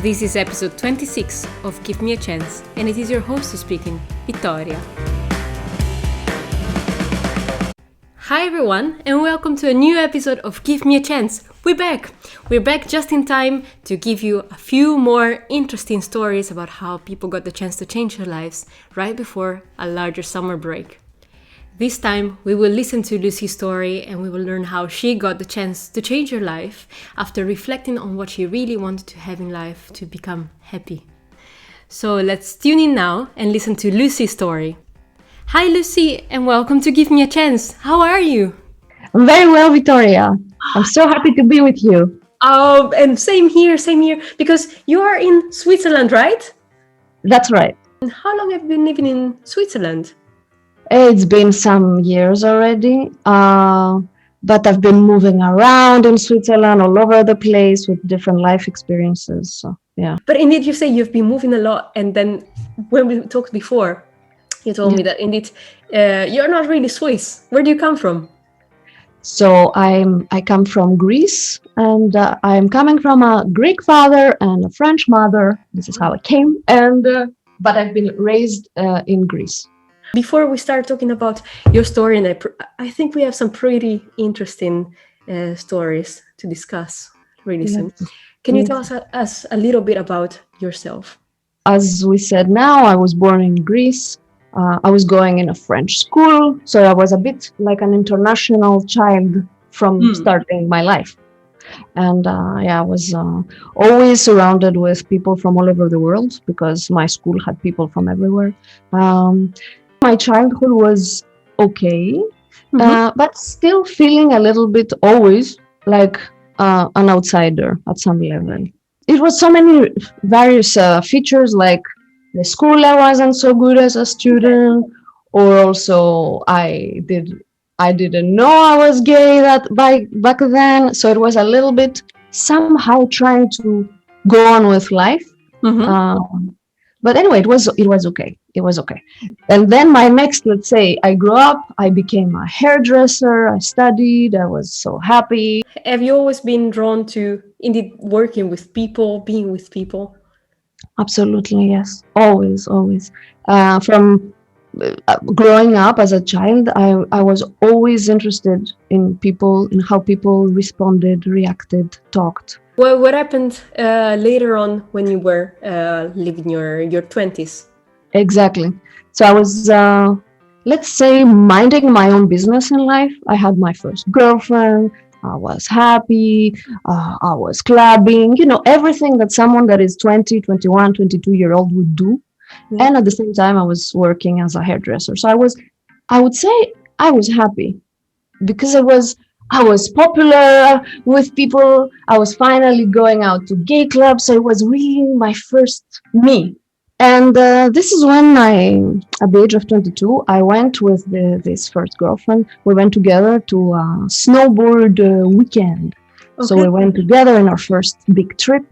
This is episode 26 of Give Me a Chance, and it is your host speaking, Vittoria. Hi everyone, and welcome to a new episode of Give Me a Chance. We're back! We're back just in time to give you a few more interesting stories about how people got the chance to change their lives right before a larger summer break. This time, we will listen to Lucie's story and we will learn how she got the chance to change her life after reflecting on what she really wanted to have in life to become happy. So let's tune in now and listen to Lucie's story. Hi Lucie, and welcome to Give Me a Chance. How are you? I'm very well, Victoria. I'm so happy to be with you. Oh, and same here, because you are in Switzerland, right? That's right. And how long have you been living in Switzerland? It's been some years already, but I've been moving around in Switzerland all over the place with different life experiences. So, yeah. But indeed, you say you've been moving a lot, and then when we talked before, you told me that indeed you're not really Swiss. Where do you come from? So I come from Greece, and I'm coming from a Greek father and a French mother. This is how I came, but I've been raised in Greece. Before we start talking about your story, and I think we have some pretty interesting stories to discuss really soon. Can you tell us a little bit about yourself? As we said now, I was born in Greece. I was going in a French school, so I was a bit like an international child from starting my life. And I was always surrounded with people from all over the world because my school had people from everywhere. My childhood was okay, but still feeling a little bit always like an outsider at some level. It was so many various features, like the school I wasn't so good as a student, or also I didn't know I was gay back then. So it was a little bit somehow trying to go on with life. But anyway, it was okay. It was okay. And then my next, let's say, I grew up, I became a hairdresser, I studied, I was so happy. Have you always been drawn to indeed working with people, being with people? Absolutely, yes. Always. From growing up as a child, I was always interested in people, in how people responded, reacted, talked. Well, what happened later on when you were living your 20s? Exactly. So I was, let's say, minding my own business in life. I had my first girlfriend. I was happy. I was clubbing, everything that someone that is 20, 21, 22-year-old would do. Yeah. And at the same time, I was working as a hairdresser. So I would say I was happy because I was popular with people. I was finally going out to gay clubs. So it was really my first me. And this is when at the age of 22, I went with this first girlfriend. We went together to a snowboard weekend. Okay. So we went together in our first big trip.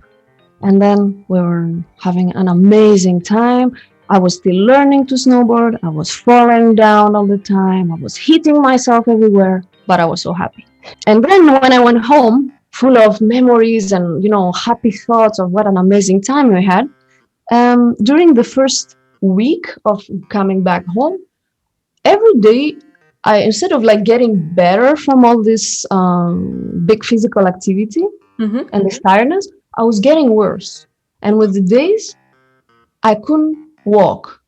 And then we were having an amazing time. I was still learning to snowboard. I was falling down all the time. I was hitting myself everywhere, but I was so happy. And then when I went home, full of memories and, happy thoughts of what an amazing time we had, during the first week of coming back home, every day, instead of getting better from all this big physical activity and this tiredness, I was getting worse. And with the days, I couldn't walk.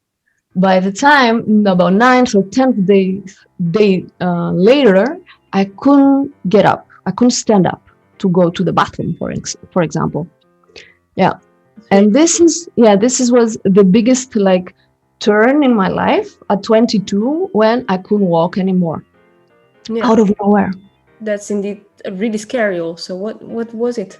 By the time, about 9th or 10th day later, I couldn't get up. I couldn't stand up to go to the bathroom, for example. Yeah. And this was the biggest turn in my life at 22 when I couldn't walk anymore. Yeah. Out of nowhere. That's indeed really scary also. What was it?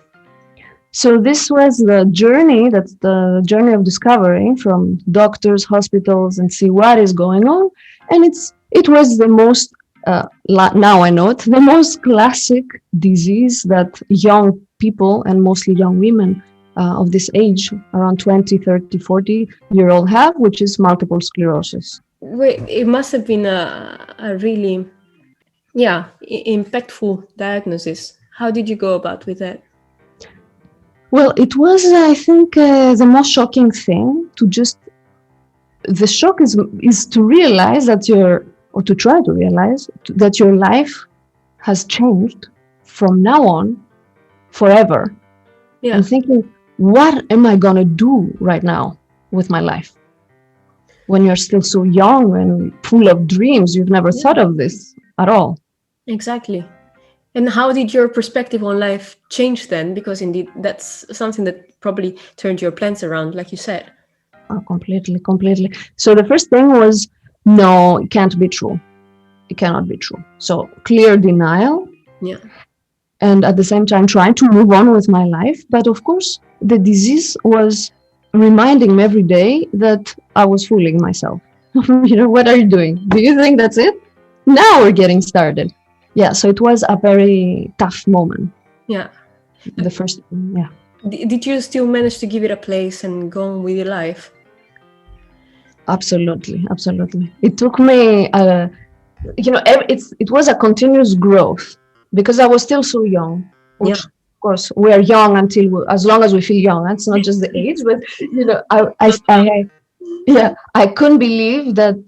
So this was the journey, that's the journey of discovery from doctors, hospitals, and see what is going on. And it was the most, now I know it, the most classic disease that young people and mostly young women of this age, around 20, 30, 40-year-old have, which is multiple sclerosis. Wait, it must have been a really, impactful diagnosis. How did you go about with that? Well, it was, I think, the most shocking thing to just, the shock is to realize that or to try to realize that your life has changed from now on forever. Yeah. And thinking, what am I going to do right now with my life? When you're still so young and full of dreams, you've never thought of this at all. Exactly. And how did your perspective on life change then? Because indeed, that's something that probably turned your plans around, like you said. Oh, completely, completely. So the first thing was, no, it can't be true. It cannot be true. So clear denial. Yeah. And at the same time, trying to move on with my life. But of course, the disease was reminding me every day that I was fooling myself. What are you doing? Do you think that's it? Now we're getting started. Yeah, so it was a very tough moment. Yeah. The first, yeah. Did you still manage to give it a place and go on with your life? Absolutely, absolutely. It took me, it was a continuous growth because I was still so young. Which, Yeah. of course, we are young as long as we feel young. That's not just the age, but I couldn't believe that.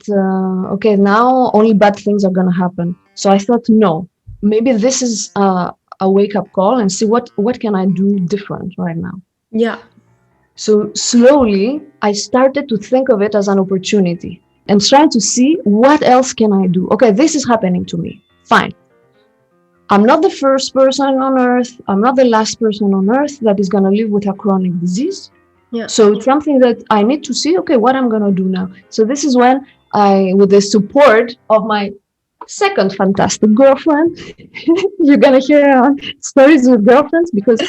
Okay, now only bad things are gonna happen. So I thought, no, maybe this is a wake up call and see what can I do different right now. Yeah. So slowly, I started to think of it as an opportunity and trying to see what else can I do. Okay, this is happening to me. Fine. I'm not the first person on earth. I'm not the last person on earth that is going to live with a chronic disease. Yeah. So it's something that I need to see, okay, what I'm going to do now. So this is when with the support of my second fantastic girlfriend, you're going to hear stories with girlfriends because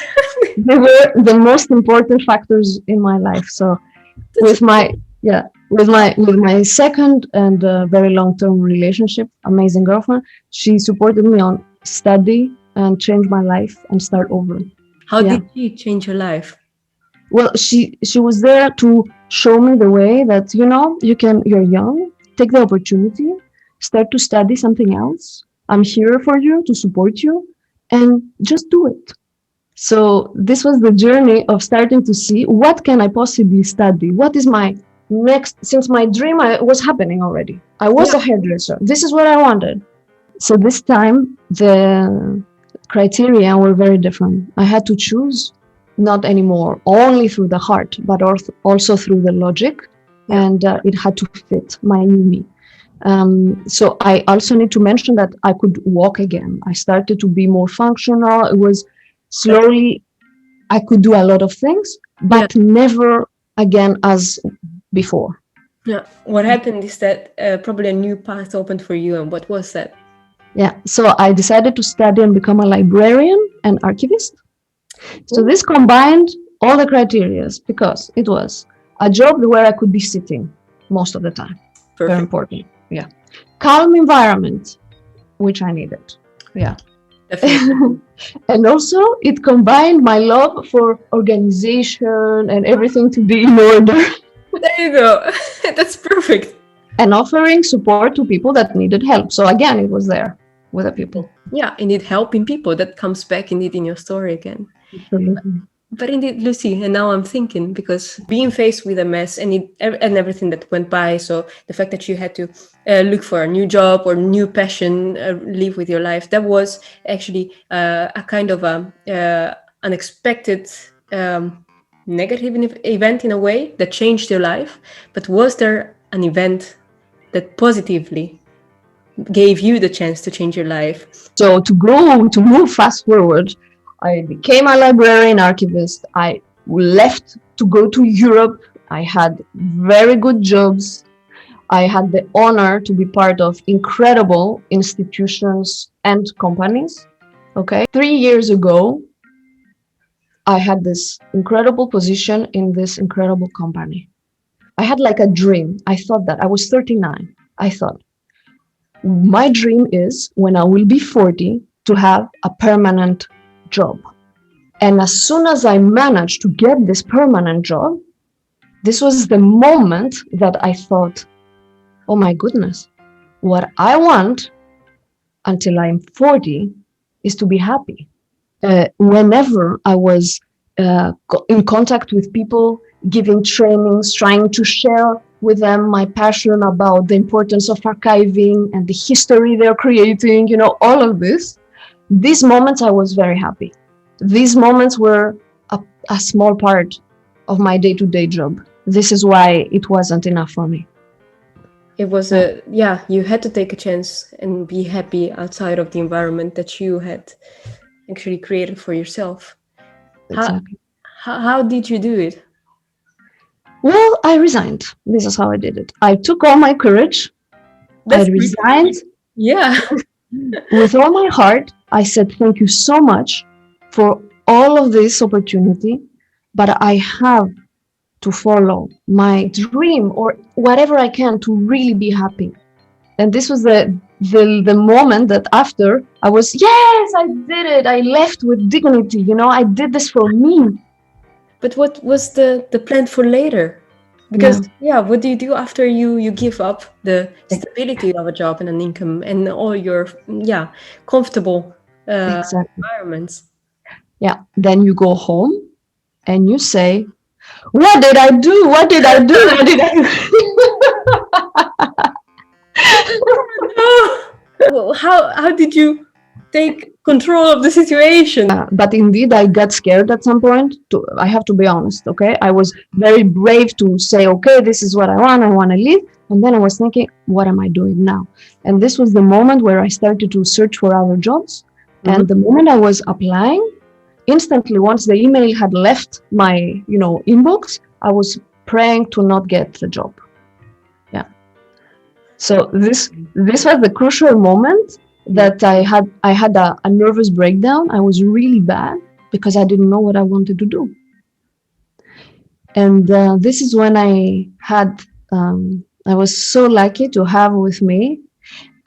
they were the most important factors in my life. So with my second and very long-term relationship, amazing girlfriend, she supported me on study and change my life and start over. How did she change your life? Well, she was there to show me the way that you're young, take the opportunity, start to study something else. I'm here for you to support you, and just do it. So this was the journey of starting to see what can I possibly study? What is my next? Since my dream was happening already. I was a hairdresser. This is what I wanted. So this time the criteria were very different. I had to choose not anymore only through the heart, but also through the logic, and it had to fit my new me. So I also need to mention that I could walk again. I started to be more functional. It was slowly, I could do a lot of things, but never again as before. Yeah. What happened is that probably a new path opened for you. And what was that? Yeah. So I decided to study and become a librarian and archivist. So this combined all the criteria because it was a job where I could be sitting most of the time. Perfect. Very important. Yeah. Calm environment, which I needed. Yeah. Definitely. And also it combined my love for organization and everything to be in order. There you go. That's perfect. And offering support to people that needed help. So again, it was there with the people. Yeah, indeed, helping people. That comes back indeed in your story again. Absolutely. But indeed, Lucie, and now I'm thinking, because being faced with a mess and everything that went by, so the fact that you had to look for a new job or new passion, live with your life, that was actually a kind of unexpected negative event in a way that changed your life. But was there an event that positively gave you the chance to change your life? So to move fast forward, I became a librarian archivist. I left to go to Europe. I had very good jobs. I had the honor to be part of incredible institutions and companies. Okay. 3 years ago, I had this incredible position in this incredible company. I had like a dream. I thought that I was 39. I thought, my dream is when I will be 40 to have a permanent job. And as soon as I managed to get this permanent job, this was the moment that I thought, oh my goodness, what I want until I'm 40 is to be happy. Whenever I was in contact with people, giving trainings, trying to share with them my passion about the importance of archiving and the history they're creating, all of this. These moments I was very happy. These moments were a small part of my day-to-day job. This is why it wasn't enough for me. It was you had to take a chance and be happy outside of the environment that you had actually created for yourself. Exactly. How did you do it? Well, I resigned. This is how I did it. I took all my courage. I resigned. Yeah. With all my heart. I said, thank you so much for all of this opportunity, but I have to follow my dream or whatever I can to really be happy. And this was the moment that after I was, yes, I did it. I left with dignity. I did this for me. But what was the plan for later? Because what do you do after you give up the stability of a job and an income and all your comfortable environments? Yeah. Then you go home and you say, what did I do? What did I do? What did I do? Well, how did you take control of the situation? But indeed, I got scared at some point. I have to be honest, okay? I was very brave to say, okay, this is what I want to leave. And then I was thinking, what am I doing now? And this was the moment where I started to search for other jobs. Mm-hmm. And the moment I was applying, instantly, once the email had left my, inbox, I was praying to not get the job. Yeah. So this was the crucial moment that I had a nervous breakdown. I was really bad because I didn't know what I wanted to do. And this is when I was so lucky to have with me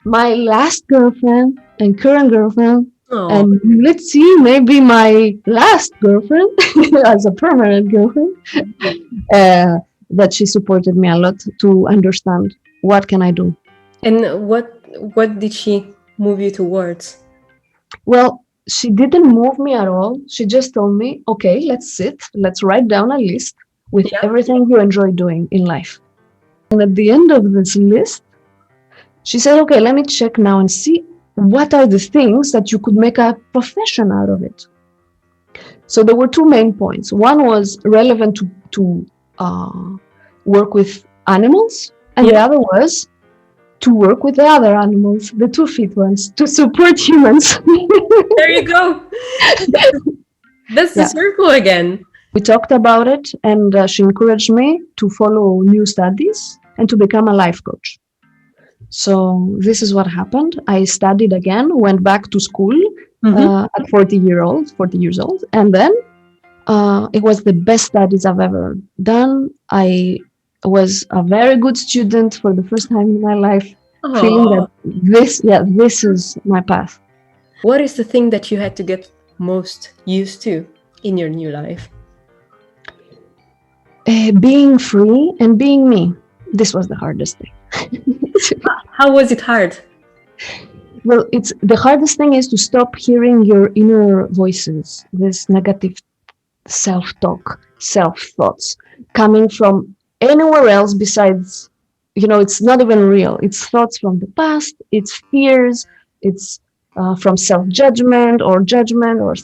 my last girlfriend and current girlfriend. Oh. And let's see, maybe my last girlfriend as a permanent girlfriend, that she supported me a lot to understand what can I do. And what did she move you towards? Well, she didn't move me at all. She just told me, okay, let's write down a list with everything you enjoy doing in life. And at the end of this list, she said, okay, let me check now and see what are the things that you could make a profession out of it. So there were two main points. One was relevant to work with animals, and the other was to work with the other animals, the 2 feet ones, to support humans. There you go. That's the circle again. We talked about it, and she encouraged me to follow new studies and to become a life coach. So this is what happened. I studied again, went back to school at 40 years old. And then it was the best studies I've ever done. I was a very good student for the first time in my life, feeling that this is my path. What is the thing that you had to get most used to in your new life? Being free and being me. This was the hardest thing. How was it hard? Well, the hardest thing is to stop hearing your inner voices, this negative self-talk, self-thoughts coming from anywhere else besides, it's not even real. It's thoughts from the past, it's fears, it's from self-judgment or judgment or,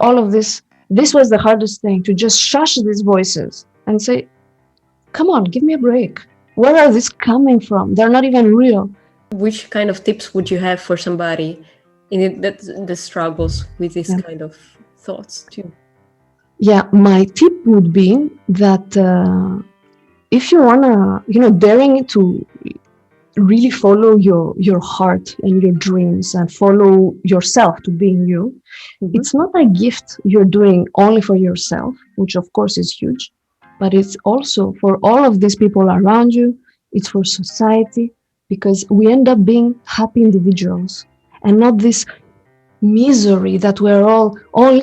all of this. This was the hardest thing, to just shush these voices and say, come on, give me a break. Where are these coming from? They're not even real. Which kind of tips would you have for somebody that struggles with this kind of thoughts too? Yeah, my tip would be that if you wanna, daring to really follow your heart and your dreams and follow yourself to being you, it's not a gift you're doing only for yourself, which of course is huge, but it's also for all of these people around you. It's for society, because we end up being happy individuals and not this misery that we're all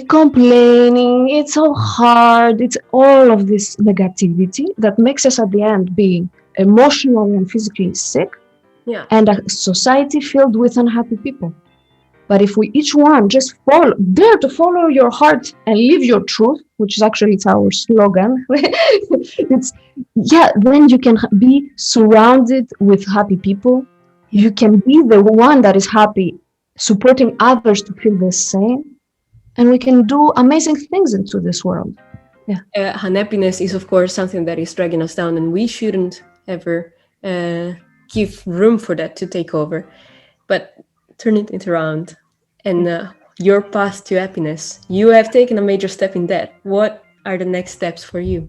complaining. It's so hard. It's all of this negativity that makes us at the end being emotionally and physically sick, and a society filled with unhappy people. But if we each one just dare to follow your heart and live your truth, which is actually it's our slogan, it's then you can be surrounded with happy people. You can be the one that is happy, supporting others to feel the same, and we can do amazing things into this world. Unhappiness is, of course, something that is dragging us down, and we shouldn't ever give room for that to take over. But turn it around. And your path to happiness, you have taken a major step in that. What are the next steps for you?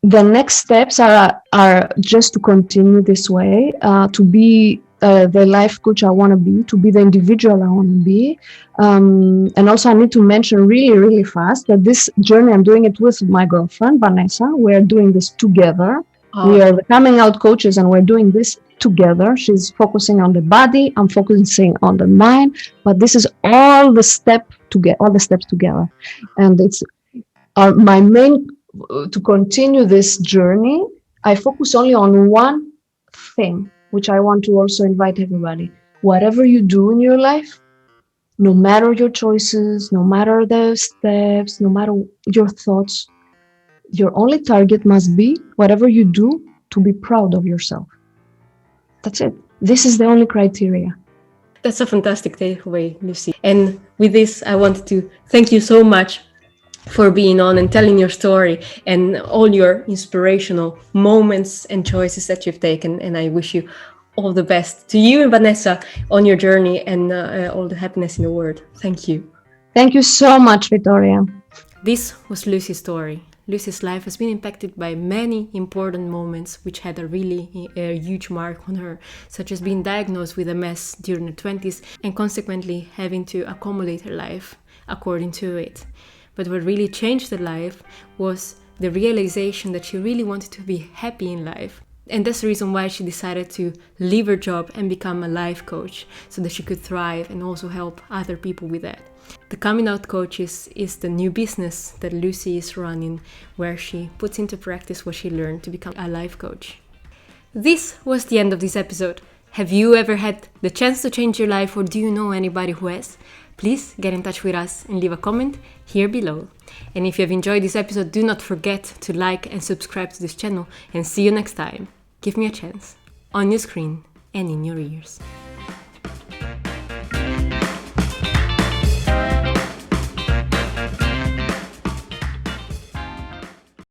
The next steps are just to continue this way, to be the life coach I want to be the individual I want to be. And also I need to mention really, really fast that this journey, I'm doing it with my girlfriend, Vanessa. We're doing this together. We are the coming out coaches and we're doing this together. She's focusing on the body, I'm focusing on the mind, but this is all the steps together. And it's my main, to continue this journey, I focus only on one thing, which I want to also invite everybody. Whatever you do in your life, no matter your choices, no matter the steps, no matter your thoughts, your only target must be, whatever you do, to be proud of yourself. That's it. This is the only criteria. That's a fantastic takeaway, Lucie. And with this, I wanted to thank you so much for being on and telling your story and all your inspirational moments and choices that you've taken. And I wish you all the best to you and Vanessa on your journey, and all the happiness in the world. Thank you. Thank you so much, Victoria. This was Lucie's story. Lucie's life has been impacted by many important moments which had a really huge mark on her, such as being diagnosed with MS during her 20s and consequently having to accommodate her life according to it. But what really changed her life was the realization that she really wanted to be happy in life. And that's the reason why she decided to leave her job and become a life coach, so that she could thrive and also help other people with that. The Coming Out Coaches is the new business that Lucie is running, where she puts into practice what she learned to become a life coach. This was the end of this episode. Have you ever had the chance to change your life, or do you know anybody who has? Please get in touch with us and leave a comment here below. And if you have enjoyed this episode, do not forget to like and subscribe to this channel, and see you next time. Give me a chance, on your screen and in your ears.